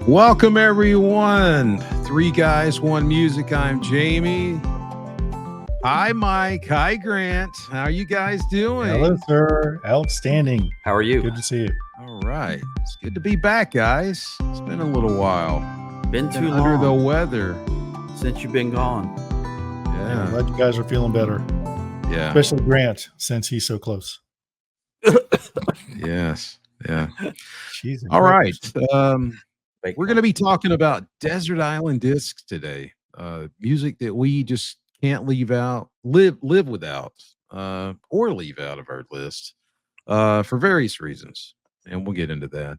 Welcome, everyone. Three guys, one music. I'm Jamey. Hi, Mike. Hi, Grant. How are you guys doing? Hello, sir. Outstanding. How are you? Good to see you. All right. It's good to be back, guys. It's been a little while. Been too Under long the weather. since you've been gone. I'm Yeah. glad you guys are feeling better, Yeah. especially Grant, since he's so close. Yes. Yeah. Jesus. All right. Bake We're going to be talking about Desert Island Discs today. Music that we just can't live without, or leave out of our list for various reasons. And we'll get into that.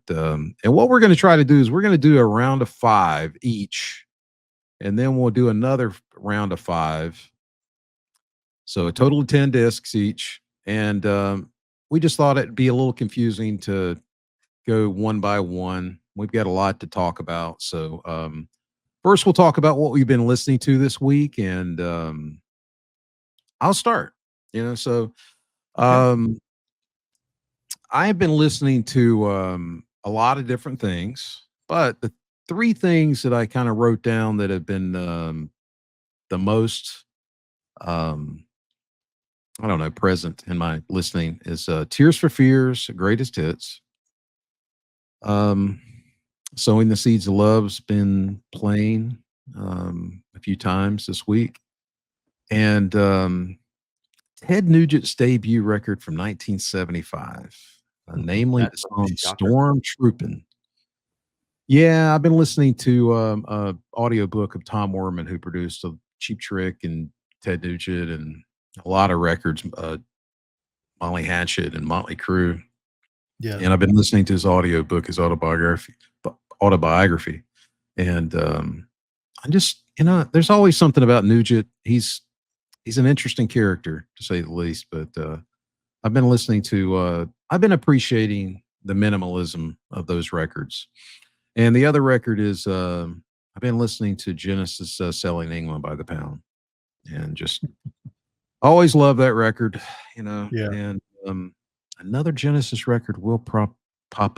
And what we're going to try to do is we're going to do a round of 5 each, and then we'll do another round of 5. So a total of 10 discs each. And we just thought it'd be a little confusing to go one by one. We've got a lot to talk about. So first we'll talk about what we've been listening to this week, and I'll start. So I've been listening to a lot of different things, but the 3 things that I kind of wrote down that have been the most I don't know, present in my listening is Tears for Fears, Greatest Hits. Sowing the Seeds of Love's been playing a few times this week. And Ted Nugent's debut record from 1975, namely the song Storm Troopin'. Yeah, I've been listening to a audiobook of Tom Werman, who produced a Cheap Trick and Ted Nugent and a lot of records, Molly Hatchet and Motley Crue. Yeah. And I've been listening to his audiobook, his autobiography. And I just, there's always something about Nugent. He's an interesting character, to say the least. But I've been listening to, I've been appreciating the minimalism of those records. And the other record is, I've been listening to Genesis, Selling England by the Pound. And just always love that record, Yeah. And another Genesis record will pop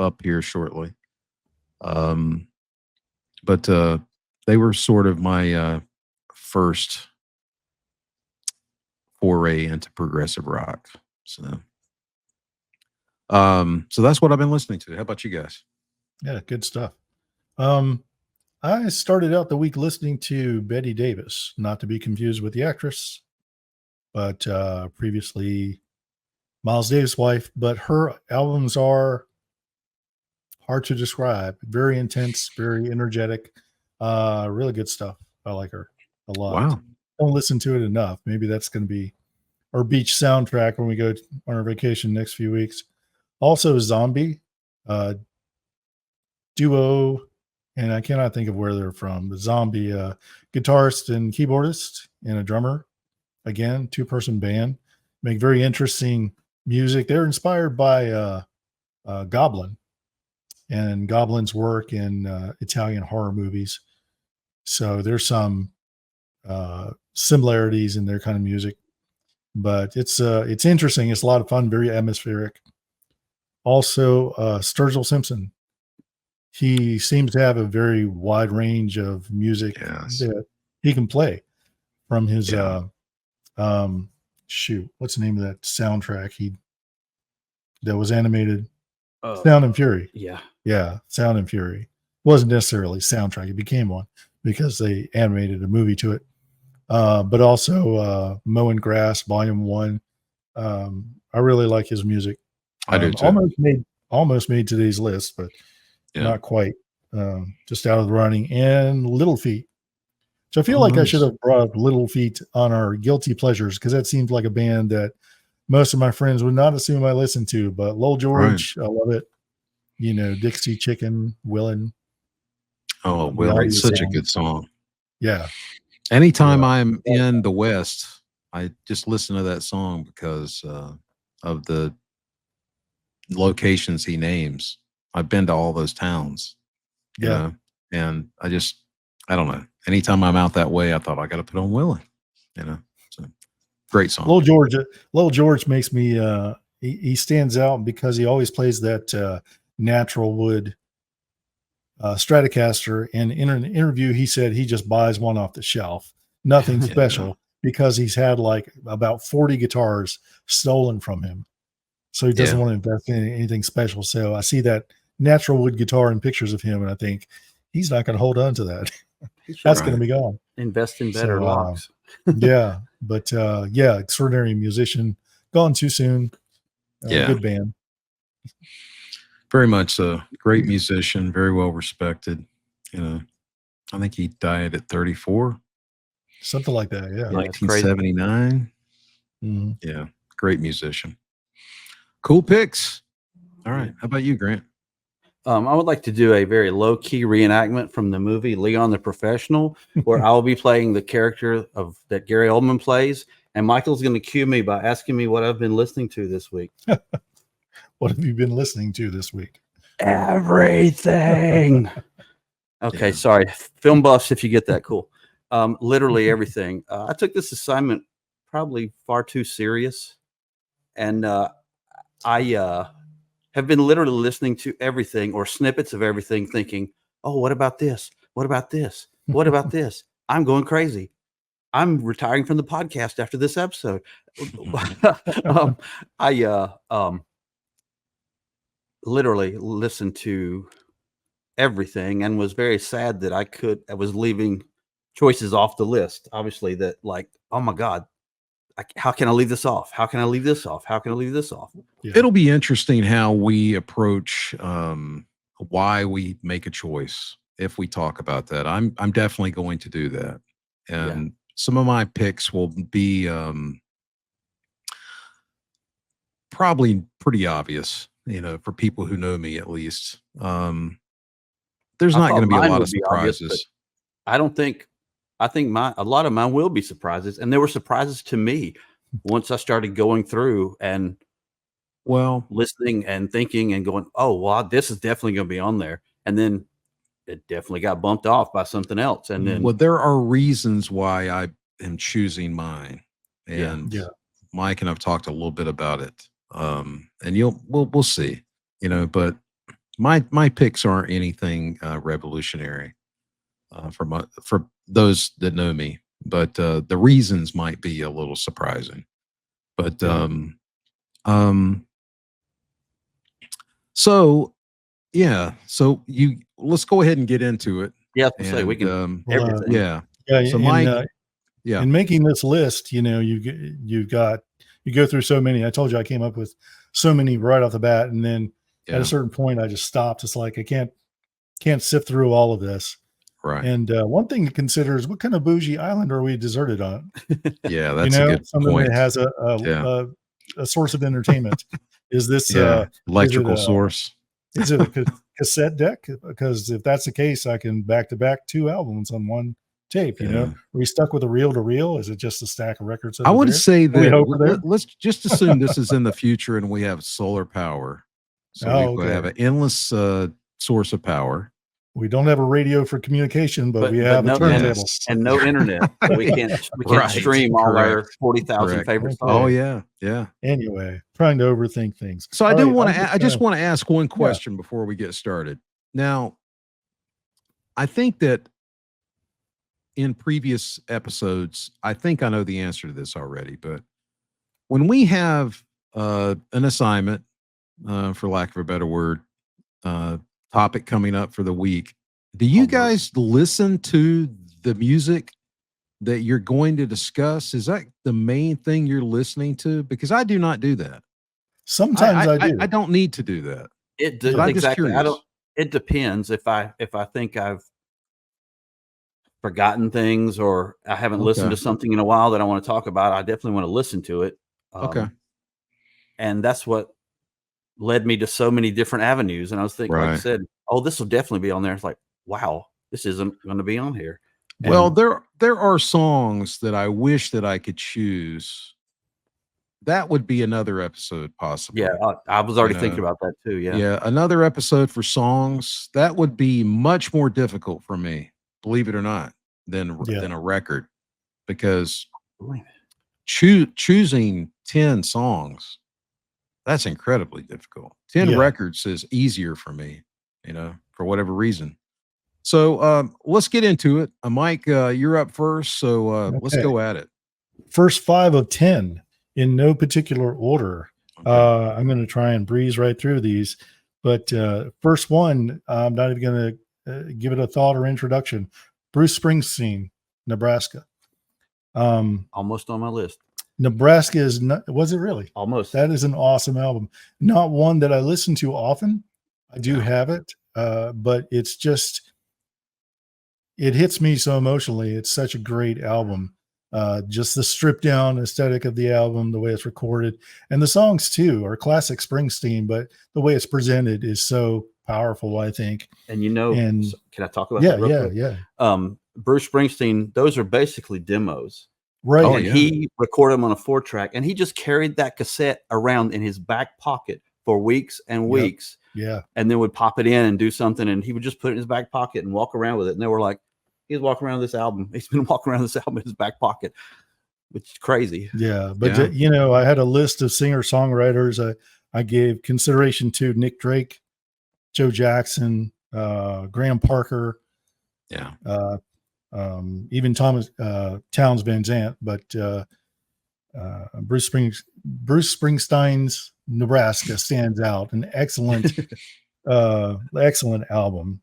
up here shortly. But they were sort of my first foray into progressive rock. So that's what I've been listening to. How about you guys? Yeah, good stuff. I started out the week listening to Betty Davis, not to be confused with the actress, but previously Miles Davis' wife. But her albums are hard to describe. Very intense, very energetic, really good stuff. I like her a lot. Wow. Don't listen to it enough. Maybe that's going to be our beach soundtrack when we go on our vacation next few weeks. Also, Zombie duo, and I cannot think of where they're from. The Zombie guitarist and keyboardist and a drummer. Again, 2-person band. Make very interesting music. They're inspired by Goblin and Goblin's work in Italian horror movies. So there's some similarities in their kind of music, but it's interesting. It's a lot of fun, very atmospheric. Also, Sturgill Simpson. He seems to have a very wide range of music that he can play from his what's the name of that soundtrack that was animated? Sound and Fury. Yeah, Sound and Fury. Wasn't necessarily soundtrack, it became one because they animated a movie to it. But also Mowing Grass Volume 1. I really like his music. I do too. Almost made today's list, but not quite. Just out of the running. And Little Feat. So I feel like I should have brought Little Feat on our Guilty Pleasures, because that seems like a band that most of my friends would not assume I listen to. But Lowell George, I love it. Dixie Chicken, Willin'. Oh, Willin', such a good song. Yeah. Anytime I'm in the West, I just listen to that song because of the locations he names. I've been to all those towns, you know, and I don't know. Anytime I'm out that way, I thought I got to put on Willin', So great song. Lowell George makes me he stands out because he always plays that natural wood Stratocaster. And in an interview, he said he just buys one off the shelf, nothing Yeah. special, because he's had like about 40 guitars stolen from him. So he doesn't Yeah. want to invest in anything special. So I see that natural wood guitar and pictures of him, and I think he's not going to hold on to that. That's going to be gone. Invest in better locks. Yeah, but yeah, extraordinary musician, gone too soon. Yeah. Good band. Very much a great musician, very well respected. You know, I think he died at 34, Something like that. Yeah. Yeah, it's crazy. 1979. Mhm. Yeah, great musician. Cool picks. All right, how about you, Grant? I would like to do a very low key reenactment from the movie Leon the Professional, where I'll be playing the character of that Gary Oldman plays, and Michael's going to cue me by asking me what I've been listening to this week. What have you been listening to this week? Everything. Okay, Yeah. sorry, film buffs, if you get that, cool. Literally everything. I took this assignment probably far too serious, and I have been literally listening to everything or snippets of everything, thinking, "Oh, what about this? What about this? What about this? I'm going crazy. I'm retiring from the podcast after this episode." I literally listened to everything and was very sad that I was leaving choices off the list. Obviously, that like, oh my God, how can I leave this off? How can I leave this off? How can I leave this off? Yeah. It'll be interesting how we approach why we make a choice if we talk about that. I'm definitely going to do that. And some of my picks will be probably pretty obvious, you know, for people who know me at least. There's I not thought going to be a mine lot would of be obvious, surprises. I don't think. I think a lot of mine will be surprises, and there were surprises to me once I started going through and Well, listening and thinking and going, "Oh, well, this is definitely going to be on there," and then it definitely got bumped off by something else, and then well, there are reasons why I am choosing mine, Yeah. and Yeah. Mike and I've talked a little bit about it. And we'll see, you know, but my picks aren't anything revolutionary for those that know me, but the reasons might be a little surprising. But so yeah, so let's go ahead and get into it. yeah, I was gonna say we can Well, everything. Yeah. Yeah. So in, Mike, yeah, in making this list, you know, you go through so many. I told you I came up with so many right off the bat, and then at yeah, a certain point, I just stopped. It's like I can't sift through all of this. right. And one thing to consider is what kind of bougie island are we deserted on? Yeah, You that's a know, good something point. that has Yeah. a source of entertainment. Is this Yeah, electrical is source. is it a cassette deck? Because if that's the case, I can back to back 2 albums on one tape. You know, Yeah. are we stuck with a reel to reel? Is it just a stack of records? I over would there? say We that hope we're there. let's just assume this is in the future and we have solar power. So Oh, we okay. have an endless source of power. We don't have a radio for communication, but we But have a no, turntable. and no internet, so we can't Right, stream all our correct, 40,000 correct. favorite Okay. songs. Oh yeah, yeah. Anyway, trying to overthink things. So I All do right, want I'm to. just I just gonna- want to ask one question before we get started. Now, I think that in previous episodes, I think I know the answer to this already. But when we have an assignment, for lack of a better word, topic coming up for the week, do you Homework. guys listen to the music that you're going to discuss? Is that the main thing you're listening to? Because I do not do that. Sometimes I do. I don't need to do that. But I'm just exactly. I curious. don't. It depends if I think I've forgotten things or I haven't listened Okay. to something in a while that I want to talk about. I definitely want to listen to it. Okay. And that's what led me to so many different avenues. And I was thinking, like I Right. said, oh, this will definitely be on there. It's like, wow, this isn't going to be on here. Well, And there are songs that I wish that I could choose. That would be another episode, possibly. yeah, I was already You thinking know, about that too. Yeah. Yeah, another episode for songs. That would be much more difficult for me, believe it or not, than a record, because choosing 10 songs That's incredibly difficult. 10 Yeah. records is easier for me, for whatever reason. So let's get into it. Mike, you're up first. So let's Okay. go at it. First 5 of 10 in no particular order. Okay. I'm going to try and breeze right through these. But first one, I'm not even going to give it a thought or introduction. Bruce Springsteen, Nebraska. Almost on my list. Nebraska is not, was it really? Almost. That is an awesome album. Not one that I listen to often. I do have it, but it's just, it hits me so emotionally. It's such a great album. Just the stripped down aesthetic of the album, the way it's recorded, and the songs too are classic Springsteen, but the way it's presented is so powerful, I think. And can I talk about that? that real quick? Yeah. Bruce Springsteen, those are basically demos. Right. And he recorded them on a 4-track, and he just carried that cassette around in his back pocket for weeks and weeks. Yeah. And then would pop it in and do something, and he would just put it in his back pocket and walk around with it. And they were like, he's walking around with this album. He's been walking around with this album in his back pocket, which is crazy. Yeah. But, I had a list of singer-songwriters. I gave consideration to Nick Drake, Joe Jackson, Graham Parker. Yeah. Even Towns Van Zandt, but Bruce Springsteen's Nebraska stands out. An excellent, excellent album.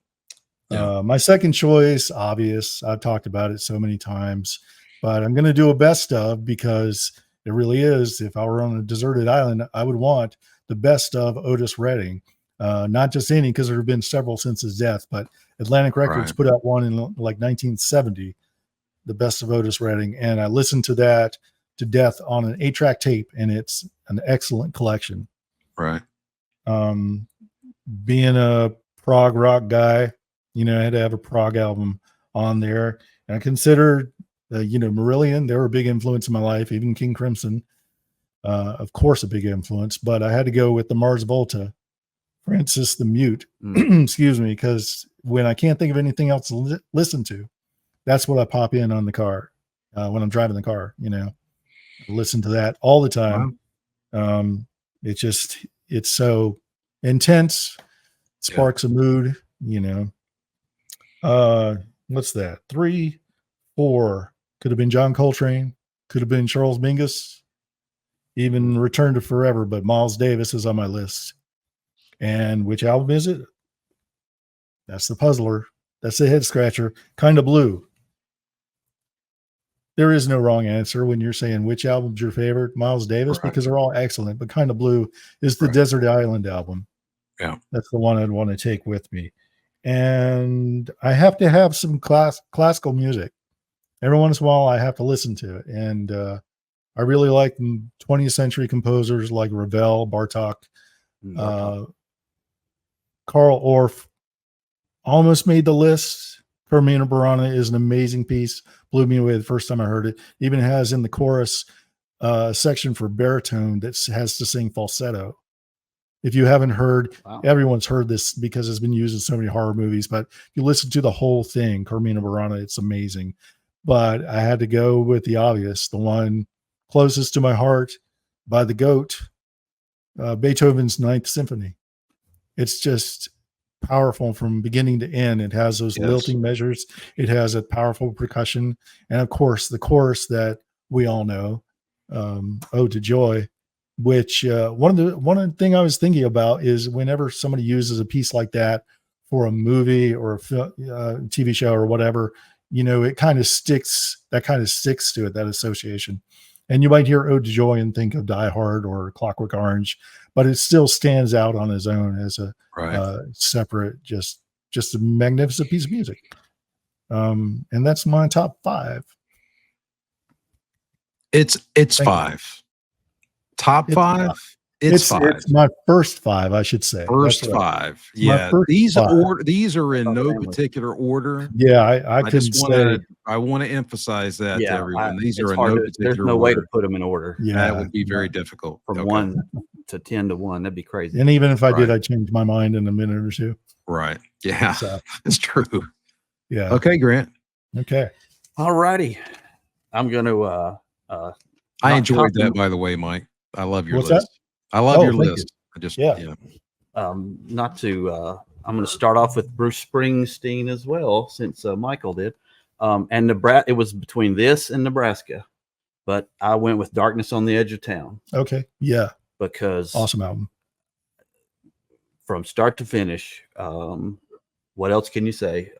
Yeah. My second choice, obvious. I've talked about it so many times, but I'm going to do a best of because it really is. If I were on a deserted island, I would want the best of Otis Redding. Not just any, because there have been several since his death, but Atlantic Records put out one in like 1970, the best of Otis Redding. And I listened to that to death on an 8-track tape, and it's an excellent collection. Right. Being a prog rock guy, I had to have a prog album on there. And I consider, Marillion, they were a big influence in my life, even King Crimson, of course, a big influence, but I had to go with the Mars Volta. Francis the Mute, excuse me, because when I can't think of anything else to listen to, that's what I pop in on the car when I'm driving the car. I listen to that all the time. Wow. It's so intense, sparks a mood. What's that? 3, 4 could have been John Coltrane, could have been Charles Mingus, even Return to Forever, but Miles Davis is on my list. And which album is it? That's the puzzler. That's the head scratcher. Kind of Blue. There is no wrong answer when you're saying which album's your favorite. Miles Davis, because they're all excellent, but Kind of Blue is the Desert Island album. Yeah. That's the one I'd want to take with me. And I have to have some classical music. Every once in a while, I have to listen to it. And I really like 20th century composers like Ravel, Bartok, Carl Orff almost made the list. Carmina Burana is an amazing piece. Blew me away the first time I heard it. Even has in the chorus section for baritone that has to sing falsetto. If you haven't heard, everyone's heard this because it's been used in so many horror movies, but if you listen to the whole thing, Carmina Burana, it's amazing. But I had to go with the obvious, the one closest to my heart by the GOAT, Beethoven's Ninth Symphony. It's just powerful from beginning to end. It has those lilting measures. It has a powerful percussion. And of course, the chorus that we all know, Ode to Joy, which one of the thing I was thinking about is whenever somebody uses a piece like that for a movie or a TV show or whatever, it kind of sticks to it, that association. And you might hear Ode to Joy and think of Die Hard or Clockwork Orange, but it still stands out on its own as a separate, just a magnificent piece of music. And that's my top 5. It's 5. Top 5. It's 5. It's my first 5, I should say. First 5. Yeah. These are in no particular order. Yeah, I want to emphasize that to everyone. These are in no particular order. There's no way to put them in order. Yeah, that would be very difficult. From 1 to 10 to 1, that'd be crazy. And even if I did, I'd change my mind in a minute or two. Right. Yeah. It's true. Yeah. Okay, Grant. Okay. All righty. I'm going to I enjoyed that, by the way, Mike. I love your list. I love Oh, your thank you. list. I just Yeah. yeah. Not to, I'm going to start off with Bruce Springsteen as well, since Michael did. And Nebraska, it was between this and Nebraska, but I went with Darkness on the Edge of Town Okay. Yeah. because Awesome album. from start to finish, what else can you say?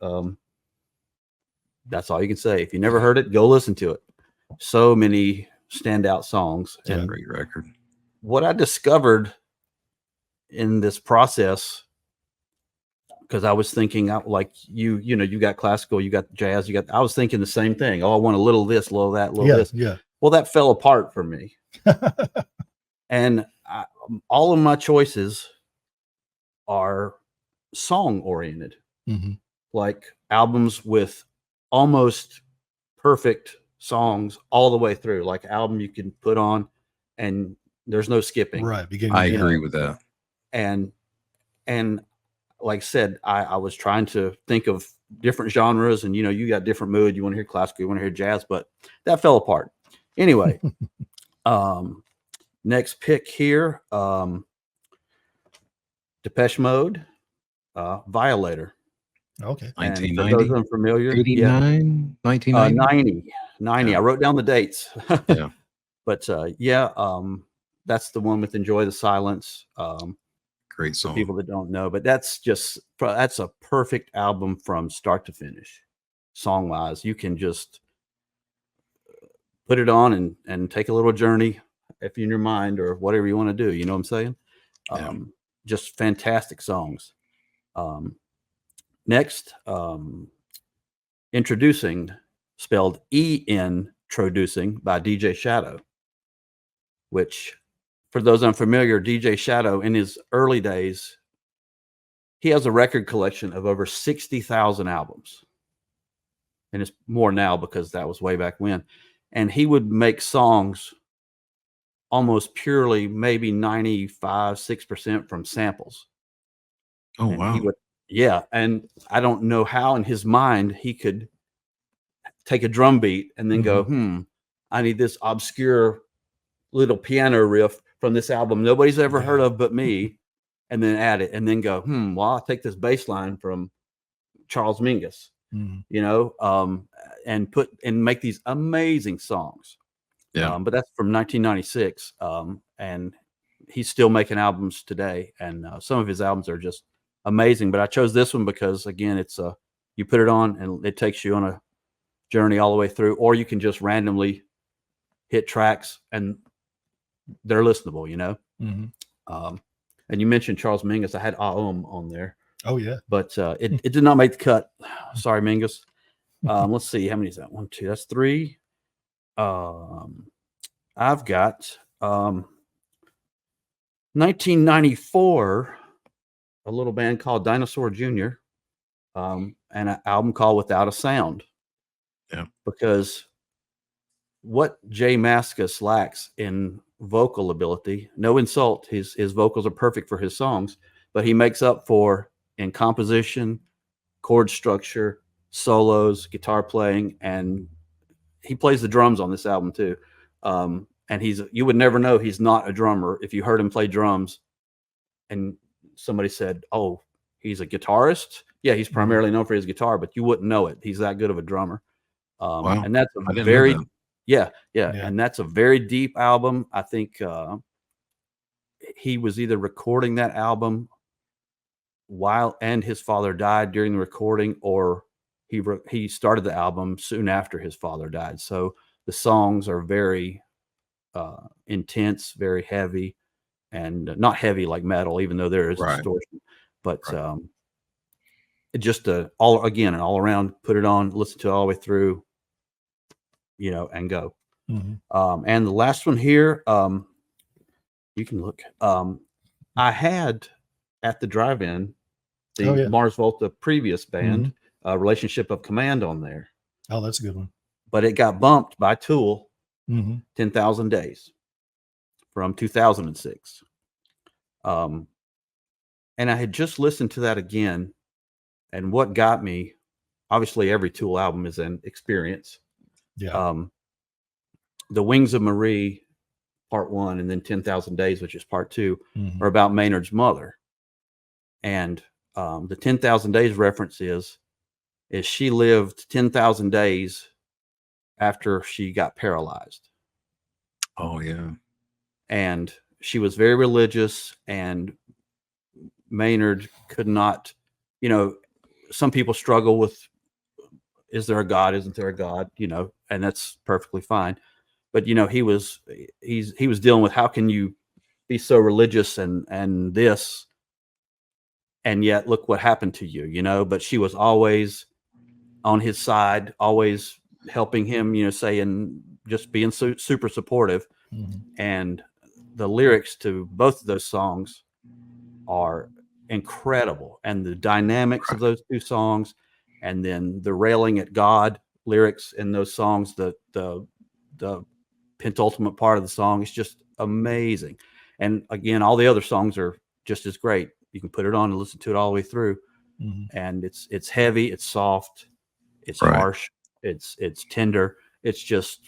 That's all you can say. If you never heard it, go listen to it. So many standout songs. Yeah. And Great record. what I discovered in this process, because I was thinking like you know, you got classical, you got jazz, I was thinking the same thing. Oh, I want a little this, a little that, a little Yeah. this. Yeah. Well, that fell apart for me. And all of my choices are song oriented, Mhm. like albums with almost perfect songs all the way through, like album you can put on and there's no skipping. Right. Beginning. I to end. agree with that. And like I said, I was trying to think of different genres, and you got different mood. You want to hear classical, you want to hear jazz, but that fell apart. Anyway, next pick here, Depeche Mode, Violator. Okay. And for 1990, those unfamiliar, 89, 1990. 90. Yeah. I wrote down the dates. Yeah. But that's the one with Enjoy the Silence. Great For song. people that don't know, but that's a perfect album from start to finish, song wise. You can just put it on and take a little journey if you're in your mind or whatever you want to do. You know what I'm saying? Yeah. Just fantastic songs. Next, Introducing, spelled introducing, by DJ Shadow, which, for those unfamiliar, DJ Shadow in his early days, he has a record collection of over 60,000 albums. And it's more now because that was way back when. And he would make songs almost purely, maybe 95-6% from samples. Oh, And wow. he would, yeah. And I don't know how in his mind he could take a drum beat and then go, I need this obscure little piano riff from this album nobody's ever heard of but me, and then add it, and then go, well, I'll take this bass line from Charles Mingus, and make these amazing songs. Yeah. But that's from 1996, and he's still making albums today, and some of his albums are just amazing. But I chose this one because, again, it's you put it on and it takes you on a journey all the way through, or you can just randomly hit tracks and they're listenable, and you mentioned Charles Mingus. I had Aum on there. Oh yeah. But it did not make the cut. Sorry, Mingus. Let's see, how many is that? 1, 2, that's 3. I've got 1994, a little band called Dinosaur Jr., and an album called Without a Sound. Yeah. Because what Jay Mascis lacks in vocal ability, no insult, his vocals are perfect for his songs, but he makes up for in composition, chord structure, solos, guitar playing, and he plays the drums on this album too. And you would never know he's not a drummer if you heard him play drums and somebody said, oh, he's a guitarist. Yeah, he's primarily known for his guitar, but you wouldn't know it. He's that good of a drummer. Wow. And that's I a didn't very, know that. yeah. Yeah. And that's a very deep album. I think he was either recording that album and his father died during the recording, or he started the album soon after his father died. So the songs are very intense, very heavy, and not heavy like metal, even though there is distortion, but just all around, put it on, listen to it all the way through, and go. And the last one here, you can look. I had at the drive-in the Mars Volta previous band, Relationship of Command, on there. Oh, that's a good one. But it got bumped by Tool, 10,000 Days from 2006. And I had just listened to that again. And what got me, obviously every Tool album is an experience. Yeah. The Wings of Marie part 1, and then 10,000 Days, which is part 2, Mhm. are about Maynard's mother. And the 10,000 Days reference is she lived 10,000 days after she got paralyzed. Oh yeah. And she was very religious, and Maynard could not, some people struggle with, is there a God? Isn't there a God? And that's perfectly fine. But, he was dealing with, how can you be so religious and this, and yet look what happened to you, but she was always on his side, always helping him, saying, just being super supportive. Mhm. And the lyrics to both of those songs are incredible, and the dynamics of those two songs, and then the railing at God lyrics in those songs, the penultimate part of the song is just amazing. And again, all the other songs are just as great. You can put it on and listen to it all the way through. Mhm. And it's heavy, it's soft, it's Right. harsh, it's tender. It's just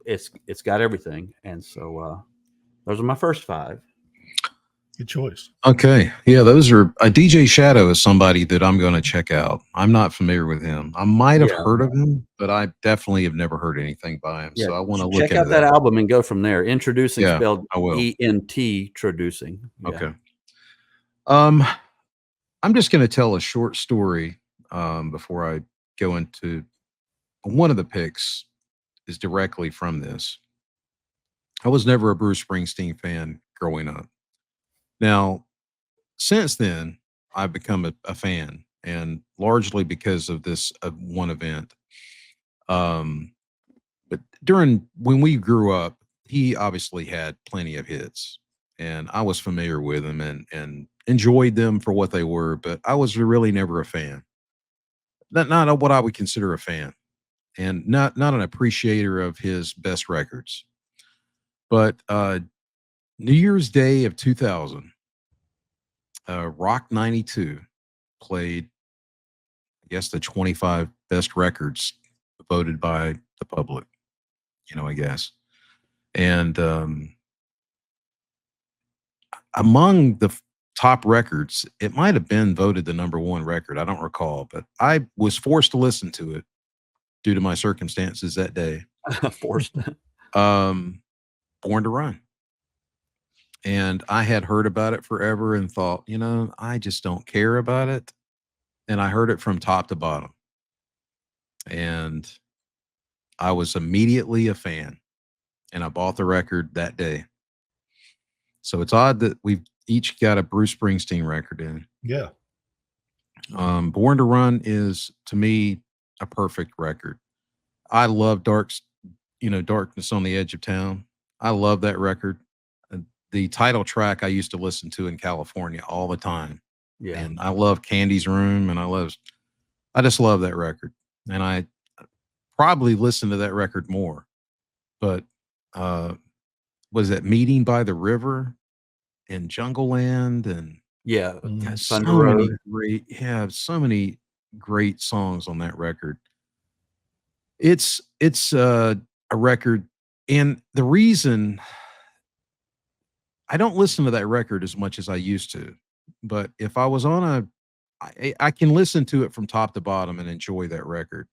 it's got everything. And so those are my first 5. Good choice. Okay. Yeah, those are DJ Shadow is somebody that I'm going to check out. I'm not familiar with him. I might have Yeah. heard of him, but I definitely have never heard anything by him. Yeah, So I want to look check into out that that. album and go from there. Introducing, Yeah, spelled I will. ENT, traducing. Yeah. Okay. I'm just going to tell a short story before I go into one of the picks is directly from this. I was never a Bruce Springsteen fan growing up. Now, since then, I've become a fan, and largely because of this one event. Um, but during when we grew up, he obviously had plenty of hits, and I was familiar with them and enjoyed them for what they were. But I was really never a fan. Not what I would consider a fan, and not an appreciator of his best records. But New Year's Day of 2000, Rock 92 played, I guess, the 25 best records voted by the public, I guess. And among the top records, it might have been voted the number 1 record. I don't recall, but I was forced to listen to it due to my circumstances that day. Forced. Born to Run. And I had heard about it forever and thought, I just don't care about it. And I heard it from top to bottom. And I was immediately a fan. And I bought the record that day. So it's odd that we've each got a Bruce Springsteen record in. Yeah. Born to Run is, to me, a perfect record. I love Darkness on the Edge of Town. I love that record. The title track I used to listen to in California all the time. Yeah. And I love Candy's Room, and I just love that record. And I probably listen to that record more. But was that Meeting by the River and Jungle Land, and Yeah. Mhm. Thunder Road. so many great songs on that record. It's a record, and the reason I don't listen to that record as much as I used to, but if I was I can listen to it from top to bottom and enjoy that record,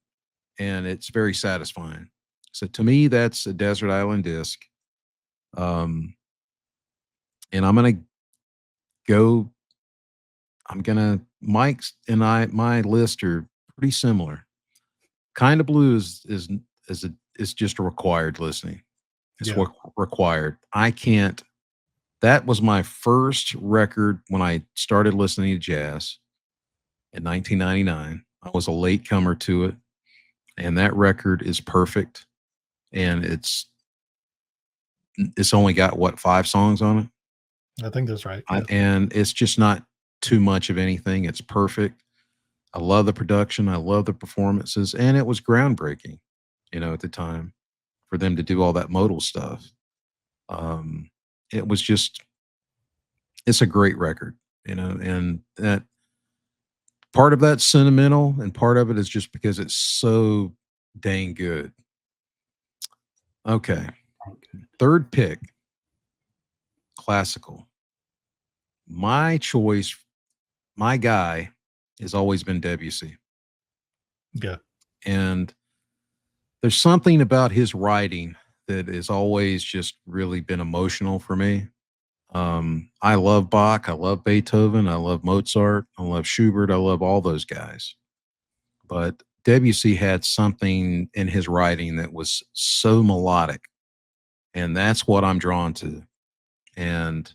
and it's very satisfying. So to me, that's a Desert Island Disc. Um, and go. Mike's and my list are pretty similar. Kind of Blue is just a required listening. It's Yeah. what required. I can't. That was my first record when I started listening to jazz in 1999. I was a latecomer to it, and that record is perfect. And it's only got what, 5 songs on it, I think that's right. Yeah. and it's just not too much of anything. It's perfect. I love the production. I love the performances, and it was groundbreaking, at the time for them to do all that modal stuff. Um, it was just, it's a great record, and that part of that's sentimental, and part of it is just because it's so dang good. Okay. Third pick. classical, my choice, my guy, has always been Debussy. Yeah. And there's something about his writing that has always just really been emotional for me. I love Bach, I love Beethoven, I love Mozart, I love Schubert, I love all those guys. But Debussy had something in his writing that was so melodic, and that's what I'm drawn to. And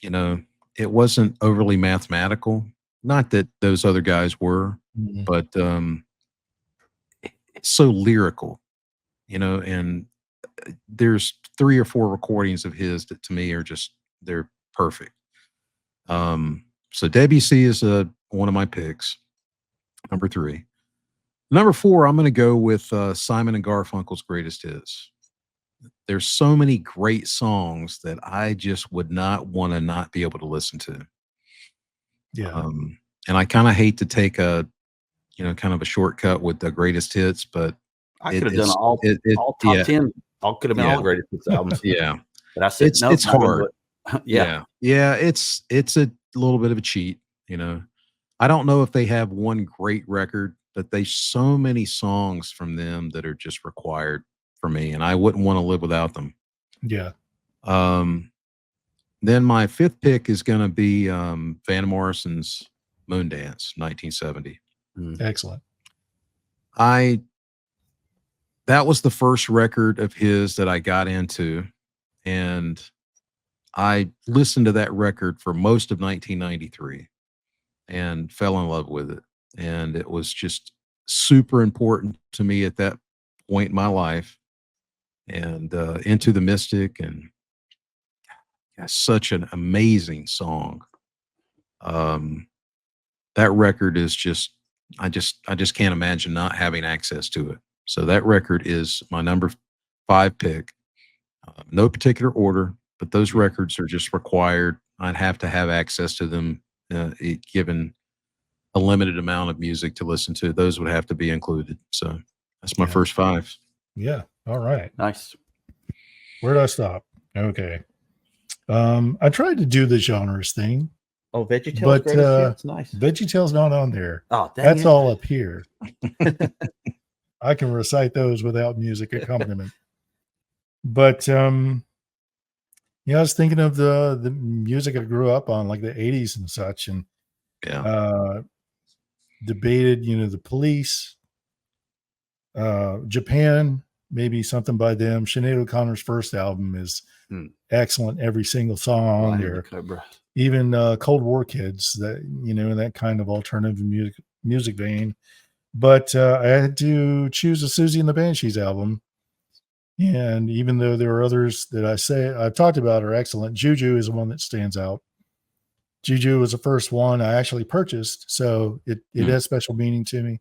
you know, it wasn't overly mathematical. Not that those other guys were, Mhm. but it's so lyrical, and there's 3 or 4 recordings of his that to me are just they're perfect. So Debussy is one of my picks, number 3. Number 4, I'm going to go with Simon and Garfunkel's greatest hits. There's so many great songs that I just would not want to not be able to listen to. Yeah. And I kind of hate to take kind of a shortcut with the greatest hits, but I could have done all top yeah, 10. All could have been yeah, all greatest hits albums. yeah. But I said, no, It's not gonna do hard. it. Yeah. Yeah. It's a little bit of a cheat. I don't know if they have one great record, but they so many songs from them that are just required for me, and I wouldn't want to live without them. Yeah. Then my 5th pick is going to be Van Morrison's Moondance, 1970. Excellent. That was the first record of his that I got into, and I listened to that record for most of 1993 and fell in love with it. And it was just super important to me at that point in my life. And Into the Mystic, and such an amazing song. That record is just I just can't imagine not having access to it. So that record is my number 5 pick. No particular order, but those records are just required. I'd have to have access to them, given a limited amount of music to listen to. Those would have to be included. So that's my Yeah. first 5. Yeah. All right. Nice. Where do I stop? Okay. I tried to do the genres thing, Oh, VeggieTales but greatest hits. Nice. VeggieTales not on there. Oh, dang That's it. all up here. I can recite those without music accompaniment. But I was thinking of the music I grew up on, like the 80s and such, and Yeah. debated, the Police, Japan, maybe something by them. Sinead O'Connor's first album is excellent. Every single song on Lion of the there. Cobra. Even Cold War Kids, that in that kind of alternative music vein. But I had to choose a Susie and the Banshees album. And even though there are others that I've talked about are excellent, Juju is the one that stands out. Juju was the first one I actually purchased, so it has special meaning to me.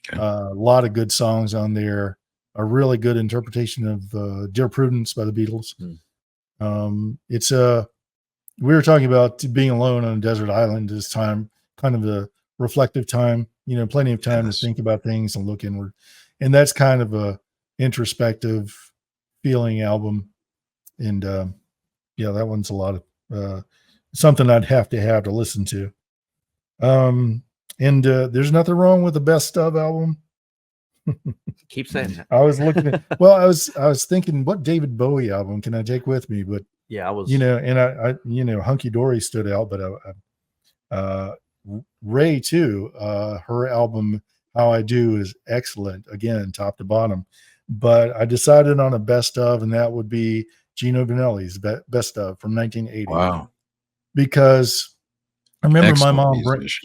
Okay. A lot of good songs on there. A really good interpretation of Dear Prudence by the Beatles. It's we were talking about being alone on a desert island this time, kind of a reflective time, plenty of time to think about things and look inward. And that's kind of a introspective feeling album. And that one's a lot of something I'd have to listen to. And there's nothing wrong with the Best Of album. Keep saying that. I was looking at, well, I was thinking, what David Bowie album can I take with me? But yeah, I was, and I Hunky Dory stood out, but Ray too, her album How I Do is excellent, again, top to bottom. But I decided on a Best Of, and that would be Gino Vanelli's Best Of from 1980. Wow. Because I remember Excellent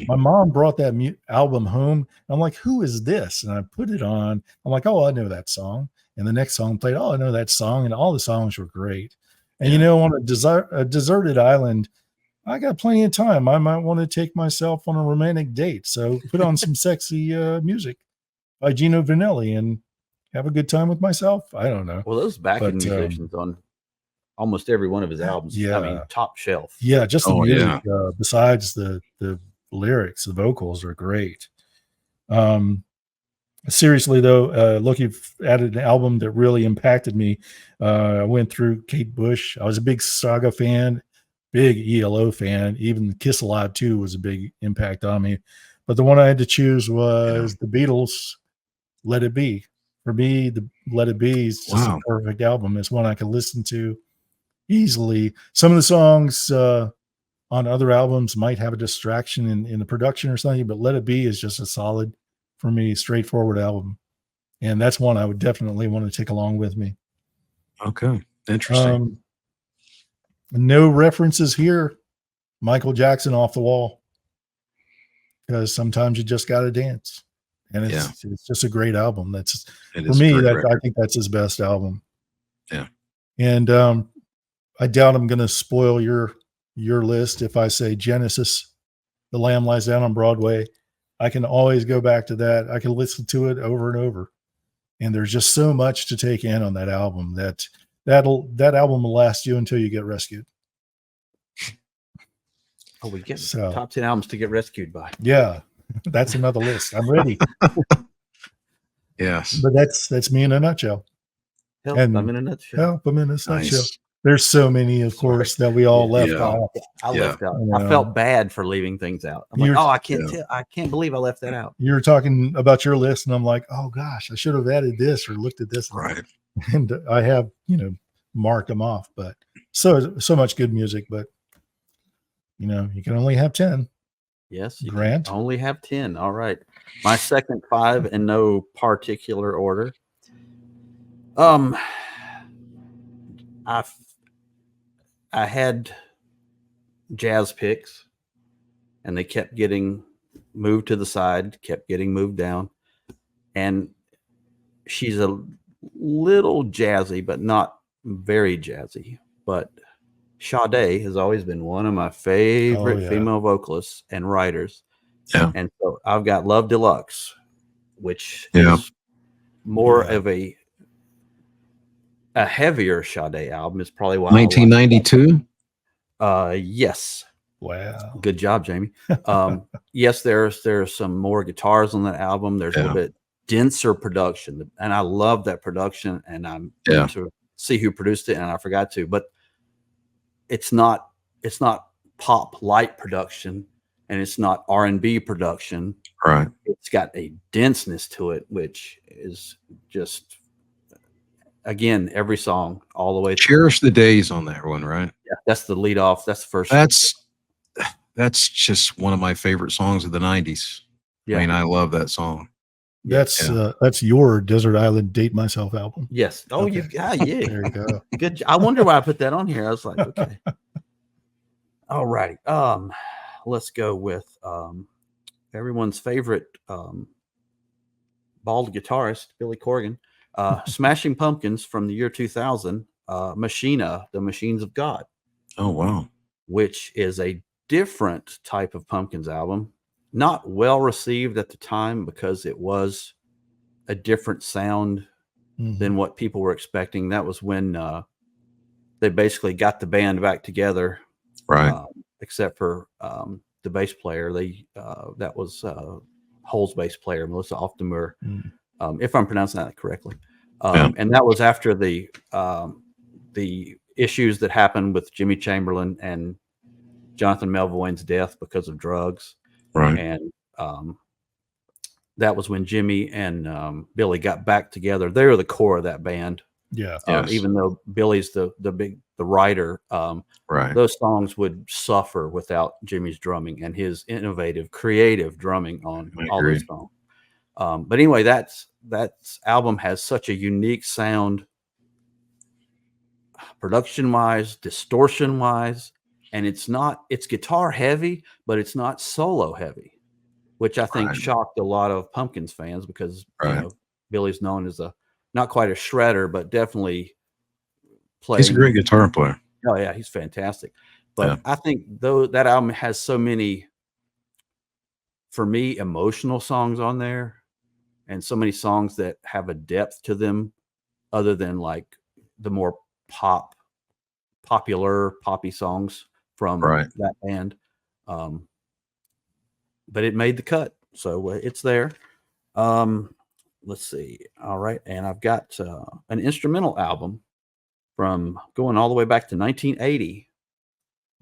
my mom brought that album home. I'm like, who is this? And I put it on. I'm like, oh, I know that song. And the next song played. Oh, I know that song. And all the songs were great. And on a deserted island, I got plenty of time. I might want to take myself on a romantic date. So put on some sexy music by Gino Vanelli and have a good time with myself. I don't know. Well, those backing musicians on almost every one of his albums. Yeah. I mean, top shelf. Yeah, just the music. Besides the lyrics, the vocals are great. Seriously though, look, you've added an album that really impacted me. I went through Kate Bush. I was a big Saga fan, big ELO fan. Even Kiss Alive 2 was a big impact on me. But the one I had to choose Yeah. was the Beatles' Let It Be. For me, the Let It Be is just a Wow. perfect album. It's one I can listen to easily. Some of the songs on other albums might have a distraction in the production or something, but Let It Be is just a solid, for me, straightforward album. And that's one I would definitely want to take along with me. Okay. Interesting. No references here. Michael Jackson, Off the Wall, because sometimes you just got to dance. And it's just a great album. That's It for is a me, great I record. think that's his best album. Yeah. And I doubt I'm going to spoil your list if I say Genesis, The Lamb Lies Down on Broadway. I can always go back to that. I can listen to it over and over. And there's just so much to take in on that album that album will last you until you get rescued. Oh, we get top 10 albums to get rescued by. Yeah, that's another list. I'm ready. Yes. But that's me in a nutshell. Help, I'm in a nutshell. Help, I'm in a nutshell. Nice. There's so many, of course, that we all left off. I left out. You I know. felt bad for leaving things out. I'm like, I can't believe I left that out. You were talking about your list, and I'm like, oh gosh, I should have added this or looked at this. Right. And I have, marked them off. But so much good music, but you can only have 10. Yes, you Grant? can only have 10. All right. My second 5 in no particular order. I had jazz picks, and they kept getting moved to the side, kept getting moved down. And she's a little jazzy, but not very jazzy. But Sade has always been one of my favorite female vocalists and writers. Yeah. And so I've got Love Deluxe, which is more of a heavier Sade album. Is probably why 1992. Yes. Wow. Good job, Jamie. Yes, there's some more guitars on that album. There's a little bit denser production, and I love that production. And I'm to see who produced it, and I forgot to, but it's not pop light production, and it's not R&B production. Right. It's got a denseness to it, which is just, again, every song all the way. Cherish the Days on that one, right? Yeah, that's the lead off. That's the first. That's just one of my favorite songs of the 90s. Yeah. I mean, I love that song. That's your Desert Island Date Myself album. Yes. Oh, okay. yeah. There you go. Good. I wonder why I put that on here. I was like, okay. All righty. Let's go with everyone's favorite bald guitarist, Billy Corgan, Smashing Pumpkins from the year 2000, Machina, the Machines of God. Oh, wow. Which is a different type of Pumpkins album. Not well received at the time because it was a different sound than what people were expecting. That was when they basically got the band back together, right? Except for the bass player. That was Hole's bass player, Melissa Oftemur, if I'm pronouncing that correctly. And that was after the issues that happened with Jimmy Chamberlain and Jonathan Melvoin's death because of drugs. Right. And that was when Jimmy and Billy got back together. They were the core of that band. Yeah. Even though Billy's the writer, right. Those songs would suffer without Jimmy's drumming and his innovative, creative drumming on all those songs. But anyway, that album has such a unique sound, production-wise, distortion-wise. And it's guitar heavy, but it's not solo heavy, which I think shocked a lot of Pumpkins fans because Billy's known as not quite a shredder, but definitely playing. He's a great guitar player. Oh yeah, he's fantastic. But I think that album has so many, for me, emotional songs on there, and so many songs that have a depth to them, other than like the more popular poppy songs from that band. But it made the cut, so it's there. let's see. All right, and I've got an instrumental album from going all the way back to 1980.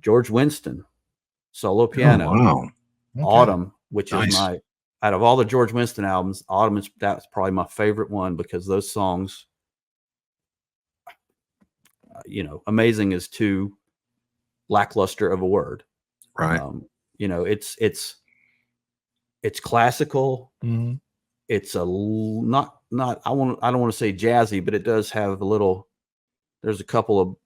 George Winston, solo Oh, piano, wow. Okay. Autumn, which is Nice. out of all the George Winston albums, Autumn that's probably my favorite one because those songs, amazing is too lackluster of a word. Right. It's classical. Mhm. It's not I don't want to say jazzy, but it does have there's a couple of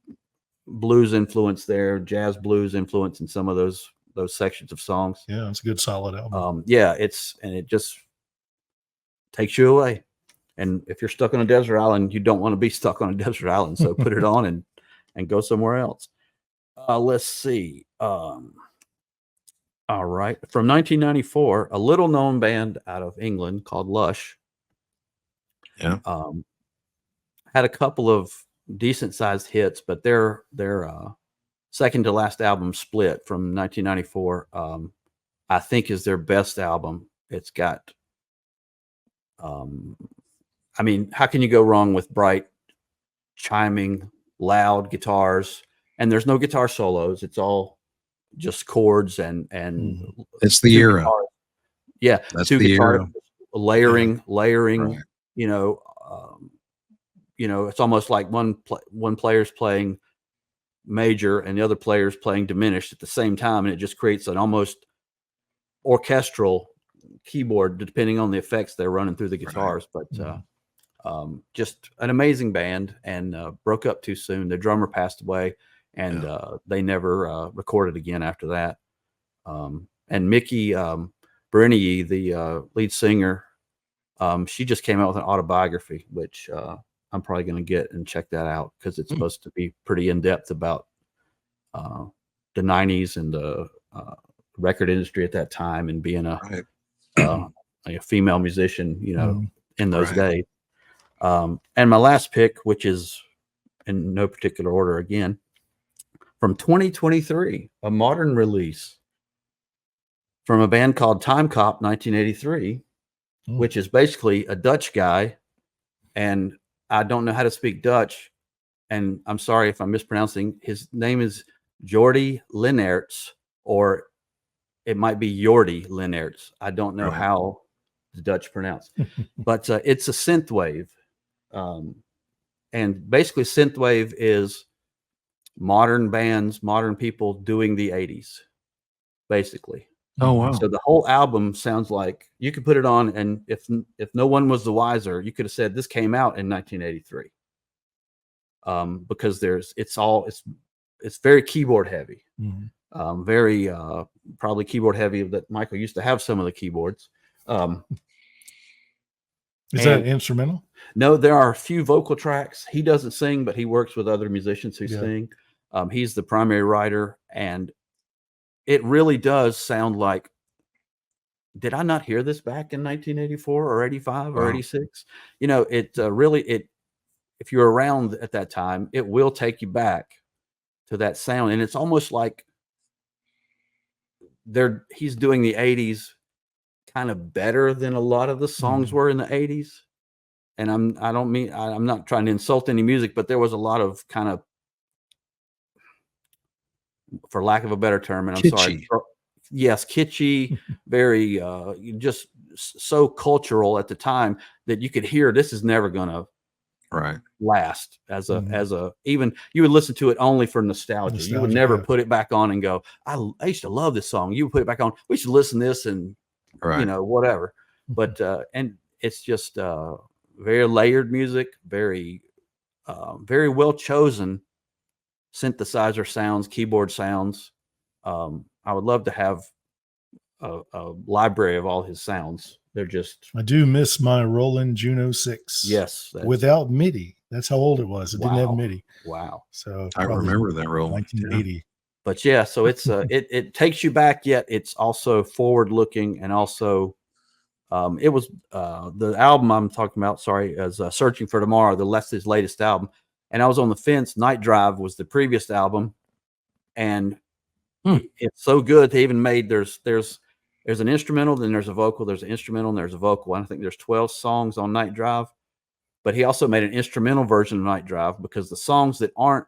blues influence there, jazz blues influence in some of those sections of songs. Yeah, it's a good solid album. It just takes you away. And if you're stuck on a desert island, you don't want to be stuck on a desert island. So put it on and go somewhere else. Let's see. All right. From 1994, a little known band out of England called Lush. Yeah. Had a couple of decent sized hits, but their second to last album, Split, from 1994, I think is their best album. It's got, I mean, how can you go wrong with bright, chiming, loud guitars? And there's no guitar solos. It's all just chords and It's the two era. guitars. Yeah, That's two the guitars era. layering. Right. It's almost like one player's playing major and the other player's playing diminished at the same time, and it just creates an almost orchestral keyboard depending on the effects they're running through the guitars. Right. But just an amazing band, and broke up too soon. The drummer passed away, and they never recorded again after that. And Mickey Brenny, the lead singer, she just came out with an autobiography, which I'm probably going to get and check that out because it's supposed to be pretty in depth about the 90s and the record industry at that time, and being a female musician, in those days. And my last pick, which is in no particular order again, from 2023, a modern release from a band called Time Cop 1983, which is basically a Dutch guy. And I don't know how to speak Dutch, and I'm sorry if I'm mispronouncing. His name is Jordi Linerts, or it might be Jordi Linerts. I don't know how the Dutch pronounce, but it's a synthwave. And basically synthwave is modern bands, modern people doing the 80s, basically. Oh, wow. So the whole album sounds like you could put it on, and if no one was the wiser, you could have said this came out in 1983. Because it's very keyboard heavy. Very probably keyboard heavy, that Michael used to have some of the keyboards. Is that instrumental? No, there are a few vocal tracks. He doesn't sing, but he works with other musicians who sing. He's the primary writer, and it really does sound like, did I not hear this back in 1984 or 85 or 86? If you're around at that time, it will take you back to that sound. And it's almost like he's doing the 80s kind of better than a lot of the songs were in the 80s. And I'm not trying to insult any music, but there was a lot of kind of, for lack of a better term, and I'm kitschy. sorry. Yes, kitschy, very just so cultural at the time that you could hear this is never going to last as a even you would listen to it only for nostalgia. You would never put it back on and go, I used to love this song. You would put it back on, we should listen to this and whatever. But and it's just very layered music, very well chosen synthesizer sounds, keyboard sounds. I would love to have a library of all his sounds. They're just. I do miss my Roland Juno 6. Yes. Without MIDI. That's how old it was. It didn't have MIDI. Wow. So I remember that Roland. 1980. But so it's it takes you back, yet it's also forward looking, and also it was the album I'm talking about. Sorry, as Searching for Tomorrow, his latest album, and I was on the fence. Night Drive was the previous album, and it's so good they even made there's there's an instrumental, then there's a vocal, there's an instrumental, and there's a vocal. I think there's 12 songs on Night Drive, but he also made an instrumental version of Night Drive because the songs that aren't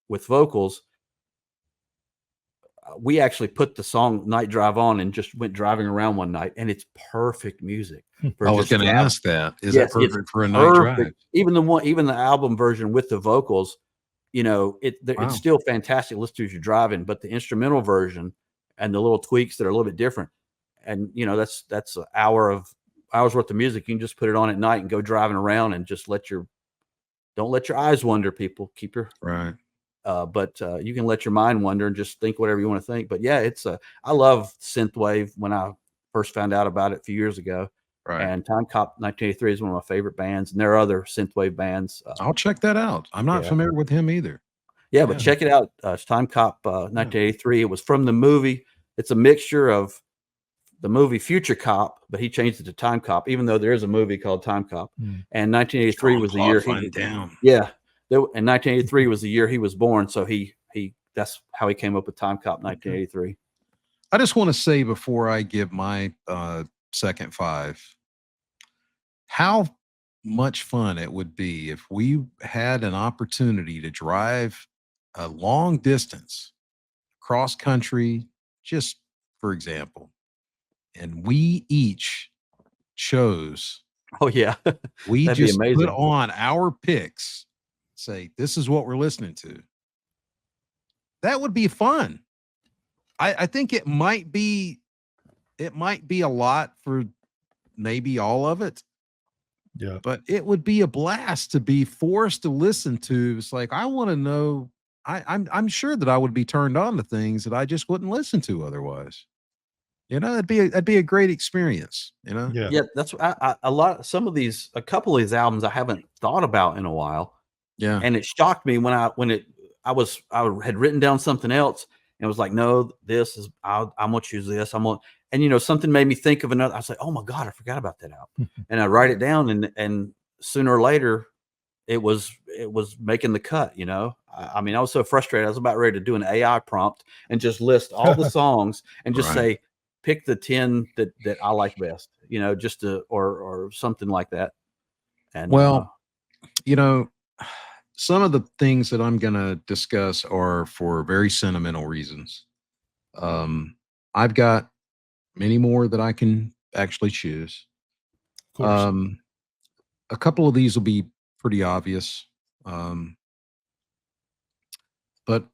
with vocals, we actually put the song Night Drive on and just went driving around one night, and it's perfect music. I was going to ask that. Is Yes, that it's perfect for a night drive? perfect. Even the album version with the vocals, you know, Wow. it's still fantastic to listen to as you're driving, but the instrumental version and the little tweaks that are a little bit different. And you know, that's an hours worth of music. You can just put it on at night and go driving around and just don't let your eyes wander, people. Keep your Right. but you can let your mind wander and just think whatever you want to think. But yeah, I love synthwave when I first found out about it a few years ago. Right. And Time Cop 1983 is one of my favorite bands, and there are other synthwave bands. I'll check that out. I'm not familiar with him either. Yeah, but check it out. It's Time Cop 1983. It was from the movie. It's a mixture of the movie Future Cop, but he changed it to Time Cop, even though there is a movie called Time Cop. And 1983 was the year and 1983 was the year he was born. So that's how he came up with Time Cop 1983. I just want to say before I give my second five, how much fun it would be if we had an opportunity to drive a long distance cross country, just for example, and we each chose. Oh yeah, we that'd just be amazing. put on our picks. Say this is what we're listening to. That would be fun. I think it might be a lot for maybe all of it. Yeah. But it would be a blast to be forced to listen to. It's like, I want to know. I'm sure that I would be turned on to things that I just wouldn't listen to otherwise. You know, that'd be a great experience. You know, Yeah. That's a couple of these albums I haven't thought about in a while. Yeah, and it shocked me when I had written down something else and it was like, no, I'm gonna choose this. And you know, something made me think of another. I was like, oh my God, I forgot about that album. And I write it down, and sooner or later, it was making the cut. You know, I mean, I was so frustrated. I was about ready to do an AI prompt and just list all the songs and just say, pick the 10 that I like best. You know, just or something like that. And you know, some of the things that I'm going to discuss are for very sentimental reasons. I've got many more that I can actually choose. A couple of these will be pretty obvious. But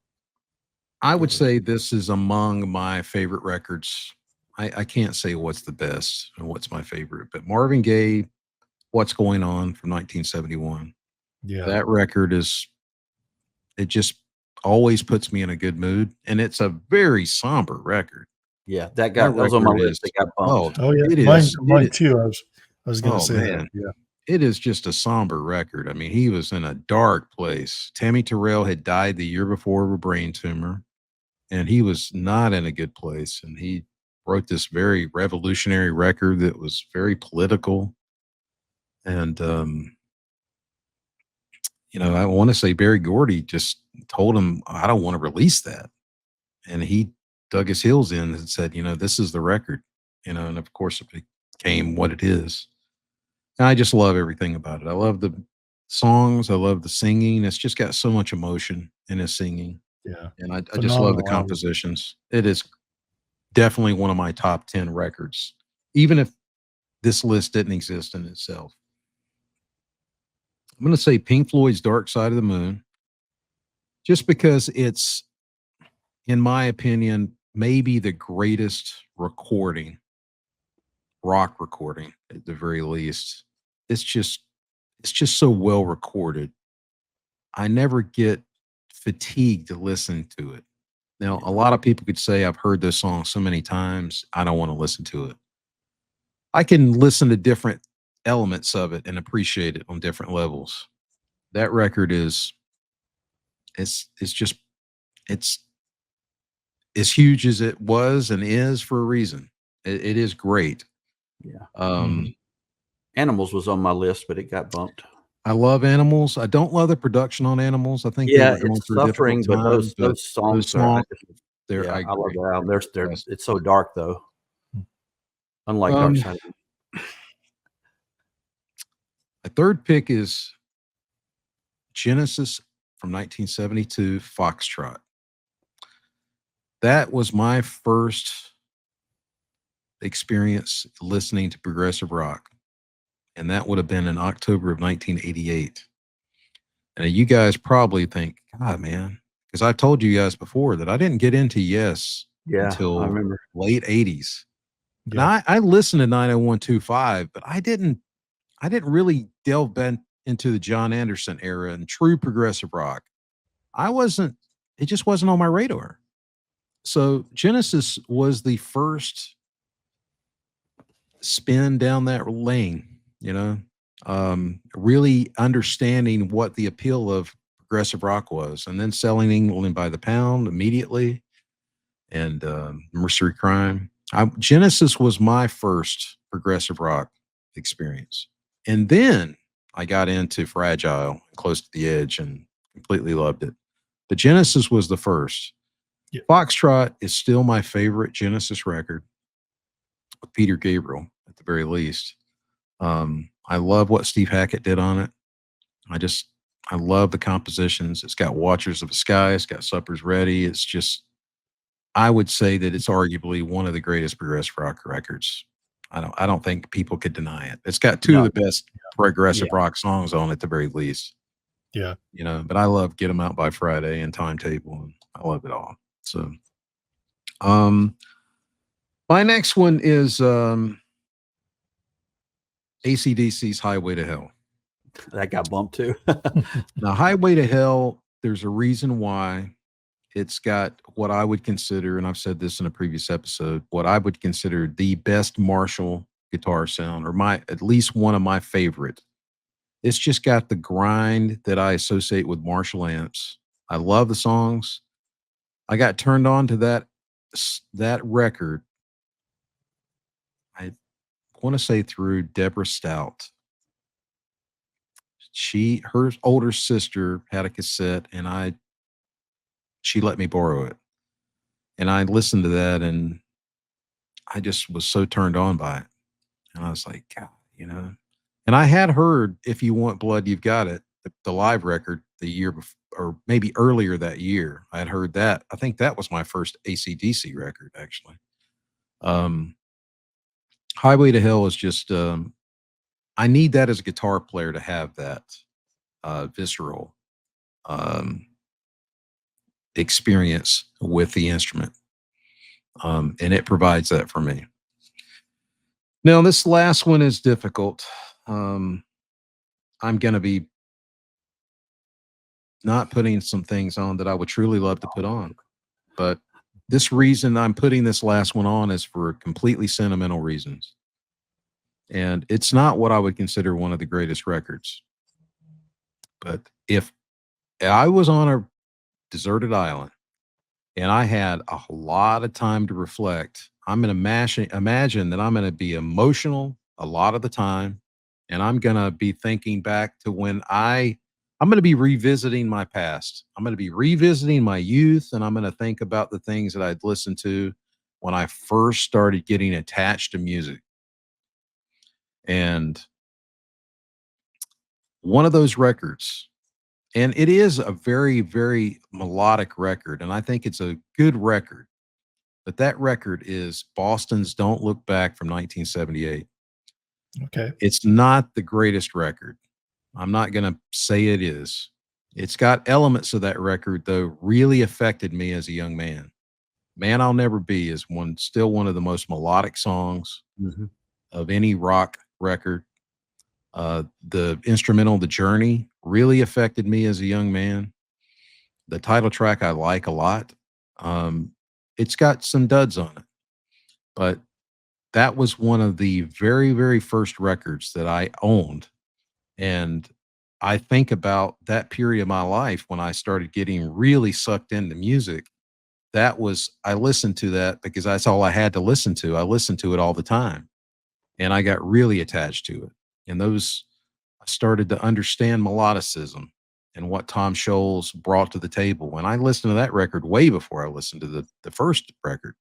I would say this is among my favorite records. I can't say what's the best and what's my favorite, but Marvin Gaye, What's Going On from 1971. Yeah. That record it just always puts me in a good mood. And it's a very somber record. Yeah, that was on my list. It got bumped. Oh yeah, mine too. I was going to say that. Yeah, it is just a somber record. I mean, he was in a dark place. Tammy Terrell had died the year before of a brain tumor, and he was not in a good place. And he wrote this very revolutionary record that was very political. And you know, I want to say Berry Gordy just told him, I don't want to release that. And he dug his heels in and said, you know, this is the record, you know, and of course it became what it is. And I just love everything about it. I love the songs. I love the singing. It's just got so much emotion in his singing. Yeah. And I just love the compositions. It is definitely one of my top 10 records, even if this list didn't exist in itself. I'm going to say Pink Floyd's Dark Side of the Moon, just because it's, in my opinion, maybe the greatest rock recording at the very least. It's just so well recorded. I never get fatigued to listen to it. Now, a lot of people could say, I've heard this song so many times, I don't want to listen to it. I can listen to different elements of it and appreciate it on different levels. That record it's as huge as it was and is for a reason. It is great. Yeah. Animals was on my list, but it got bumped. I love Animals. I don't love the production on Animals. I think it's suffering, but those songs are. I love that album. It's so dark though. unlike Um, Dark Side of the my third pick is Genesis from 1972, Foxtrot. That was my first experience listening to progressive rock, and that would have been in October of 1988. And you guys probably think, God, man, because I've told you guys before that I didn't get into Yes Yeah, I until remember. late 80s. Yeah. Now I listened to 90125, but I didn't really delve into the John Anderson era and true progressive rock. I wasn't, it just wasn't on my radar. So Genesis was the first spin down that lane, really understanding what the appeal of progressive rock was, and then selling England by the pound immediately, and Mercenary Crime. Genesis was my first progressive rock experience. And then I got into Fragile, Close to the Edge, and completely loved it. But Genesis was the first. Yeah. Foxtrot is still my favorite Genesis record, with Peter Gabriel at the very least. I love what Steve Hackett did on it. I love the compositions. It's got Watchers of the Sky. It's got Supper's Ready. It's just, I would say that it's arguably one of the greatest progressive rock records. I don't think people could deny it. It's got two of No. the best progressive Yeah. rock songs on it at the very least. Yeah. But I love Get 'Em Out by Friday and Timetable, and I love it all. So, my next one is AC/DC's Highway to Hell. That got bumped too. Now, Highway to Hell, there's a reason why it's got what I would consider, and I've said this in a previous episode, what I would consider the best Marshall guitar sound, or at least one of my favorite. It's just got the grind that I associate with Marshall amps. I love the songs. I got turned on to that record. I want to say through Deborah Stout. Her older sister had a cassette, and she let me borrow it. And I listened to that, and I just was so turned on by it. And I was like, God, And I had heard If You Want Blood, You've Got It, the live record the year before, or maybe earlier that year. I had heard that. I think that was my first AC/DC record, actually. Highway to Hell is just, I need that as a guitar player to have that visceral experience with the instrument. And it provides that for me. Now, this last one is difficult. I'm going to be not putting some things on that I would truly love to put on. But this reason I'm putting this last one on is for completely sentimental reasons. And it's not what I would consider one of the greatest records. But if I was on a deserted island and I had a lot of time to reflect, I'm going to imagine that I'm going to be emotional a lot of the time. And I'm going to be thinking back to when I'm going to be revisiting my past. I'm going to be revisiting my youth, and I'm going to think about the things that I'd listened to when I first started getting attached to music. And one of those records, and it is a very, very melodic record, and I think it's a good record, but that record is Boston's Don't Look Back from 1978. Okay. It's not the greatest record. I'm not going to say it is. It's got elements of that record, though, really affected me as a young man. Man I'll Never Be is still one of the most melodic songs of any rock record. The instrumental, The Journey, really affected me as a young man. The title track I like a lot. It's got some duds on it, but that was one of the very, very first records that I owned. And I think about that period of my life when I started getting really sucked into music. I listened to that because that's all I had to listen to. I listened to it all the time, and I got really attached to it. And I started to understand melodicism and what Tom Scholz brought to the table. And I listened to that record way before I listened to the first record.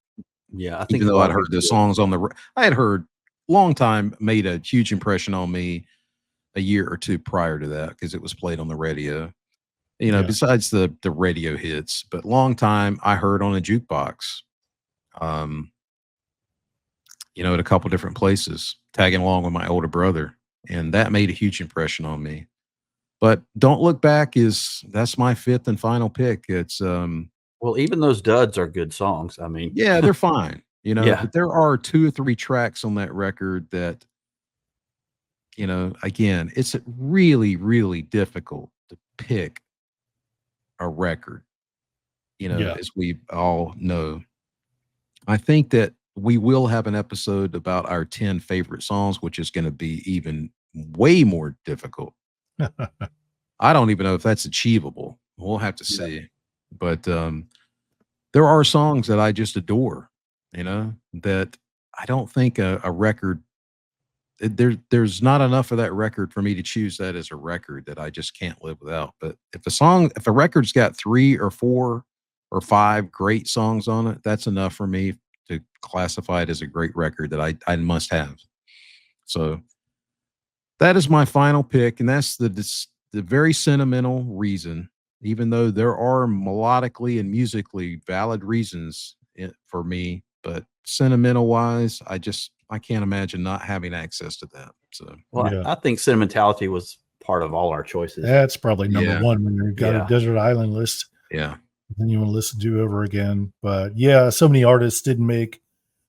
Yeah, I think Even a though lot I'd of heard the people songs I had heard long time made a huge impression on me a year or two prior to that because it was played on the radio. You know, Yeah. besides the radio hits, but long time I heard on a jukebox. Um, you know, at a couple different places, tagging along with my older brother, and that made a huge impression on me. But Don't Look Back that's my fifth and final pick. It's Well, even those duds are good songs. I mean, yeah, they're fine, you know, yeah, but there are 2 or 3 tracks on that record that, you know, again, it's really, really difficult to pick a record, you know, Yeah. as we all know. I think that we will have an episode about our 10 favorite songs, which is going to be even way more difficult. I don't even know if that's achievable. We'll have to Yeah. see. But there are songs that I just adore, you know, that I don't think a record there's not enough of that record for me to choose that as a record that I just can't live without. But if a record's got 3 or 4 or 5 great songs on it, that's enough for me to classify it as a great record that I must have. So that is my final pick, and that's the very sentimental reason. Even though there are melodically and musically valid reasons for me, but sentimental wise, I can't imagine not having access to that. So well, Yeah. I think sentimentality was part of all our choices. That's probably number Yeah. one when you've got a Yeah. desert island list. yeah, Then you want to listen to over again. But yeah, so many artists didn't make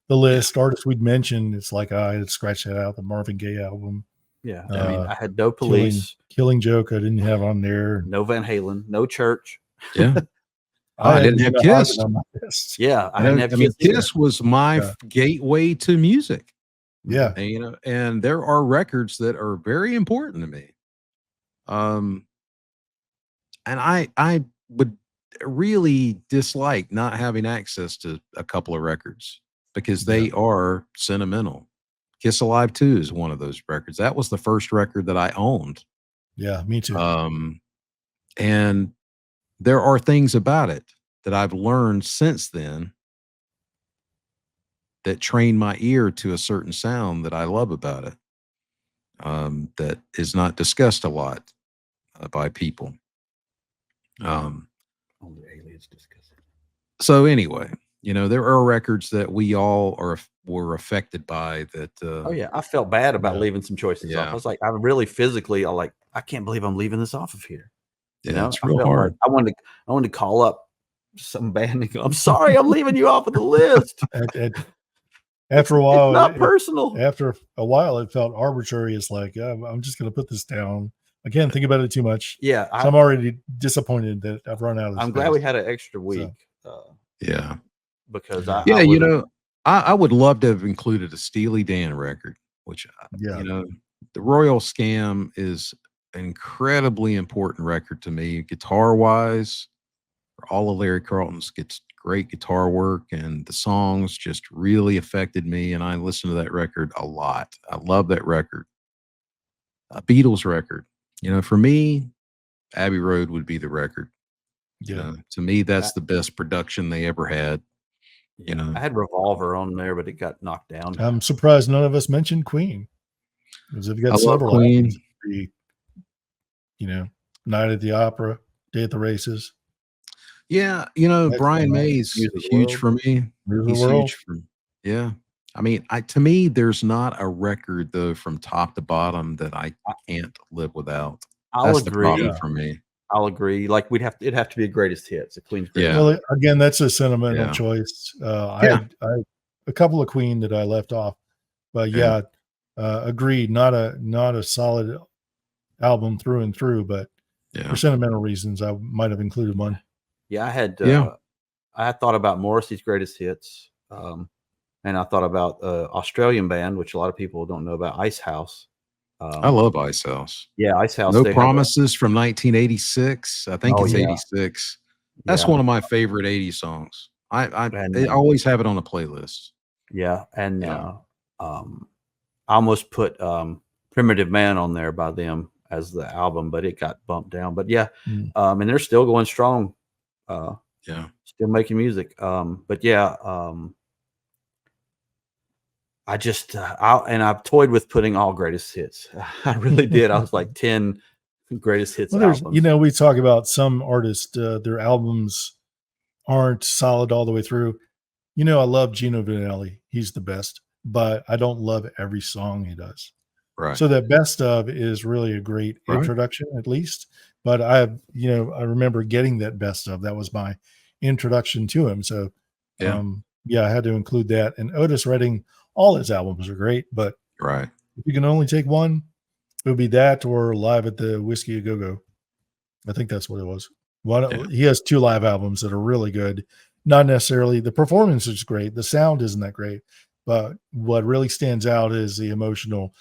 the list. Artists we'd mentioned, it's like I had to scratch that out. The Marvin Gaye album, Yeah, I mean, Uh, I had no Police, Killing Joke, I didn't have on there. no Van Halen, no Church. yeah. I I had didn't have Nina Kiss. Hagen on my list. Yeah, I I didn't have mean, Kiss either. Kiss was my Yeah. gateway to music. Yeah. And, you know, and there are records that are very important to me. And I would really dislike not having access to a couple of records because they are sentimental. Kiss Alive 2 is one of those records. That was the first record that I owned. Yeah, me too. And there are things about it that I've learned since then that train my ear to a certain sound that I love about it. That is not discussed a lot by people. Only aliens discuss it. So anyway, you know, there are records that we all were affected by that. Oh yeah, I felt bad about Yeah. leaving some choices off. Yeah. I was like, I really physically, I can't believe I'm leaving this off of here. You Yeah, know, it's I real felt hard. like I wanted to call up some band and go, I'm sorry, I'm leaving you off of the list. After a while, It's not personal. After a while, it felt arbitrary. It's like, I'm just going to put this down. I can't think about it too much. Yeah, So I'm already disappointed that I've run out of I'm space. glad we had an extra week Yeah. because Yeah. Yeah, I you would've- know, I would love to have included a Steely Dan record, which, Yeah. you know, the Royal Scam is an incredibly important record to me, guitar wise. All of Larry Carlton's gets great guitar work, and the songs just really affected me. And I listened to that record a lot. I love that record. A Beatles record, you know, for me, Abbey Road would be the record. You Yeah. know, to me, that's the best production they ever had. You know, I had Revolver on there, but it got knocked down. I'm surprised none of us mentioned Queen because they've I got love several Queen. albums. Night at the Opera, Day at the Races, Yeah, you know, Next Brian one, May's Use the huge World. for me. Move the He's World. huge for yeah. I mean, to me, there's not a record though from top to bottom that I can't live without. I'll That's the agree. problem for me. I'll agree. Like it'd have to be a greatest hits, a Queen's greatest. Yeah. Well, again, that's a sentimental Yeah. choice. I Yeah. had a couple of Queen that I left off, but Yeah. agreed. Not a solid album through and through, but Yeah. for sentimental reasons, I might have included one. Yeah, I had Yeah. I had thought about Morrissey's greatest hits, and I thought about Australian band, which a lot of people don't know about, Ice House. I love Ice House. Yeah, Ice House. No they have Promises from 1986. I think Oh, it's yeah. 86. That's yeah, one of my favorite 80s songs. I And, always have it on a playlist. yeah, and Yeah. I almost put Primitive Man on there by them as the album, but it got bumped down. But yeah, Mm. And they're still going strong. Yeah. Still making music. But yeah, I just I've toyed with putting all greatest hits. I really did. I was like 10 greatest hits Well, there's, albums. we talk about some artists, their albums aren't solid all the way through. I love Gino Vanelli. He's the best, but I don't love every song he does. Right. So that best of is really a great Right. introduction, at least. But I remember getting that best of. That was my introduction to him. So, Yeah. I had to include that. And Otis Redding, all his albums are great, but Right. if you can only take one, it would be that or Live at the Whiskey A Go Go. I think that's what it was. He has 2 live albums that are really good. Not necessarily the performance is great. The sound isn't that great, but what really stands out is the emotional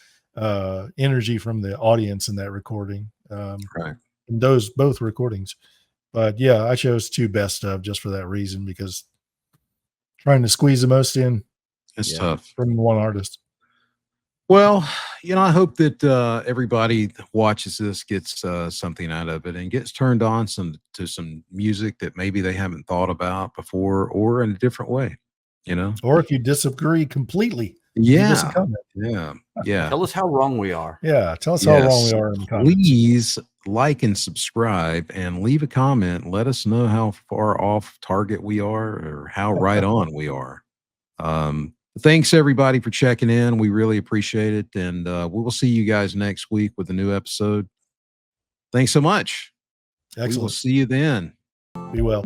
energy from the audience in that recording. Right. In those both recordings. But yeah, I chose 2 best of just for that reason, because trying to squeeze the most in It's Yeah. tough. from one artist. Well, I hope that everybody that watches this gets something out of it and gets turned on to some music that maybe they haven't thought about before, or in a different way. Or if you disagree completely, leave us a Yeah. comment. Yeah. Tell us how wrong we are. Yeah, tell us how wrong Yes. we are in the comments. Please like and subscribe and leave a comment. Let us know how far off target we are or how right on we are. Thanks everybody for checking in. We really appreciate it. And we will see you guys next week with a new episode. Thanks so much. We will Excellent. see you then. Be well.